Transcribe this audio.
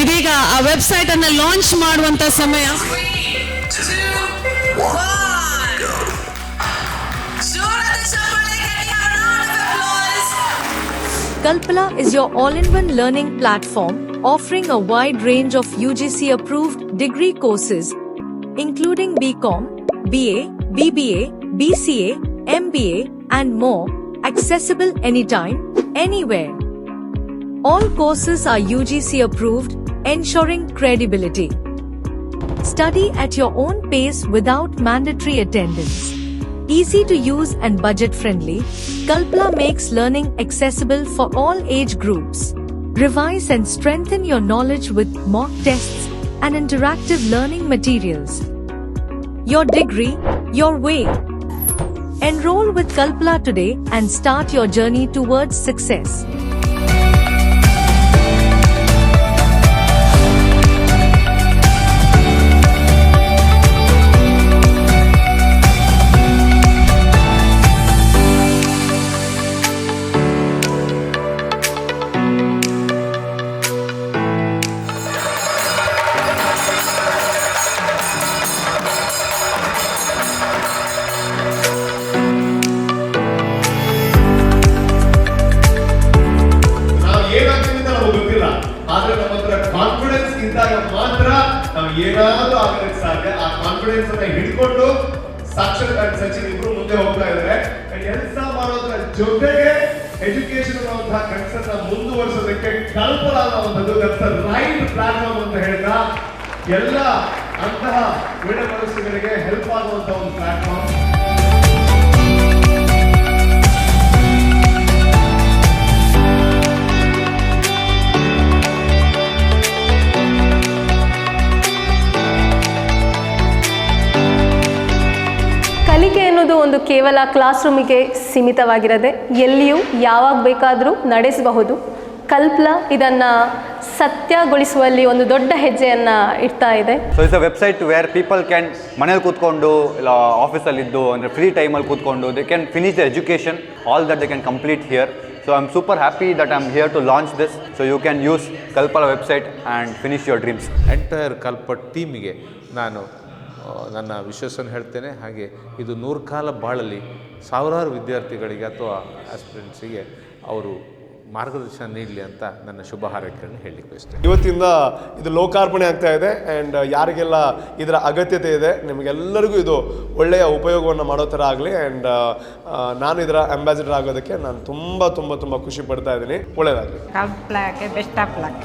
ಇದೀಗ ಆ ವೆಬ್ಸೈಟ್ ಅನ್ನು ಲಾಂಚ್ ಮಾಡುವಂತ ಸಮಯ. Kalpala is your all-in-one learning platform offering a wide range of UGC-approved degree courses, including BCom, BA, BBA, BCA, MBA, and more, accessible anytime, anywhere. All courses are UGC-approved, ensuring credibility. Study at your own pace without mandatory attendance. Easy to use and budget-friendly, Kalpala makes learning accessible for all age groups. Revise and strengthen your knowledge with mock tests and interactive learning materials. Your degree, your way. Enroll with Kalpala today and start your journey towards success. ಆದ್ರೆ ನಮ್ಮ ಹತ್ರ confidence ಇದ್ದಾಗ ಮಾತ್ರ ನಾವು ಏನಾದ್ರೂ ಆಗೋದಕ್ಕೆ ಸಾಧ್ಯ. ಆ ಕಾನ್ಫಿಡೆನ್ಸ್ ಅನ್ನ ಹಿಡ್ಕೊಂಡು ಸಾಕ್ಷರ್ ಅಂಡ್ ಸಚಿನ್ ಇಬ್ರು ಮುಂದೆ ಹೋಗ್ತಾ ಇದ್ದಾರೆ. ಕೆಲಸ ಮಾಡೋದ್ರ ಜೊತೆಗೆ ಎಜುಕೇಶನ್ ಅನ್ನುವಂತಹ ಕನಸನ್ನ ಮುಂದುವರಿಸೋದಕ್ಕೆ ಕಲ್ಪನಾ ಅನ್ನುವಂಥದ್ದು ರೈಟ್ ಪ್ಲಾಟ್ಫಾರ್ಮ್ ಅಂತ ಹೇಳ್ತಾ ಎಲ್ಲ ಅಂತಹ ಒಳ್ಳೆ ಮನಸ್ಸುಗಳಿಗೆ ಹೆಲ್ಪ್ ಆಗುವಂತಹ ಒಂದು ಪ್ಲಾಟ್ಫಾರ್ಮ್. ಕಲಿಕೆ ಅನ್ನೋದು ಒಂದು ಕೇವಲ ಕ್ಲಾಸ್ ರೂಮಿಗೆ ಸೀಮಿತವಾಗಿರದೆ ಎಲ್ಲಿಯೂ ಯಾವಾಗ ಬೇಕಾದರೂ ನಡೆಸಬಹುದು. ಕಲ್ಪಲಾ ಇದನ್ನು ಸತ್ಯಗೊಳಿಸುವಲ್ಲಿ ಒಂದು ದೊಡ್ಡ ಹೆಜ್ಜೆಯನ್ನು ಇಡ್ತಾ ಇದೆ. So it's a website where people can ಮನೇಲಿ ಕೂತ್ಕೊಂಡು ಇಲ್ಲ ಆಫೀಸಲ್ಲಿದ್ದು ಅಂದರೆ ಫ್ರೀ ಟೈಮಲ್ಲಿ ಕೂತ್ಕೊಂಡು they can finish the education all that they can complete here. So I'm super happy that I'm here to launch this. So you can use Kalpala website and finish your dreams. Entire ಕಲ್ಪ ಟೀಮಿಗೆ ನಾನು ನನ್ನ ವಿಶ್ವಾಸವನ್ನು ಹೇಳ್ತೇನೆ. ಹಾಗೆ ಇದು 100 ಕಾಲ ಬಾಳಲಿ ಸಾವಿರಾರು ವಿದ್ಯಾರ್ಥಿಗಳಿಗೆ ಅಥವಾ ಆಸ್ಪಿರೆಂಟ್ಸಿಗೆ ಅವರು ಮಾರ್ಗದರ್ಶನ ನೀಡಲಿ ಅಂತ ನನ್ನ ಶುಭ ಹಾರೈಕೆಯನ್ನು ಹೇಳಲಿಕ್ಕೆ ಬಯಸ್ತೇನೆ. ಇವತ್ತಿಂದ ಇದು ಲೋಕಾರ್ಪಣೆ ಆಗ್ತಾ ಇದೆ ಆ್ಯಂಡ್ ಯಾರಿಗೆಲ್ಲ ಇದರ ಅಗತ್ಯತೆ ಇದೆ ನಿಮಗೆಲ್ಲರಿಗೂ ಇದು ಒಳ್ಳೆಯ ಉಪಯೋಗವನ್ನು ಮಾಡೋ ಥರ ಆಗಲಿ. ಆ್ಯಂಡ್ ನಾನು ಇದರ ಅಂಬಾಸಿಡರ್ ಆಗೋದಕ್ಕೆ ನಾನು ತುಂಬ ತುಂಬ ತುಂಬ ಖುಷಿ ಪಡ್ತಾ ಇದ್ದೀನಿ. ಒಳ್ಳೆಯದಾಗಲಿ. Best of luck.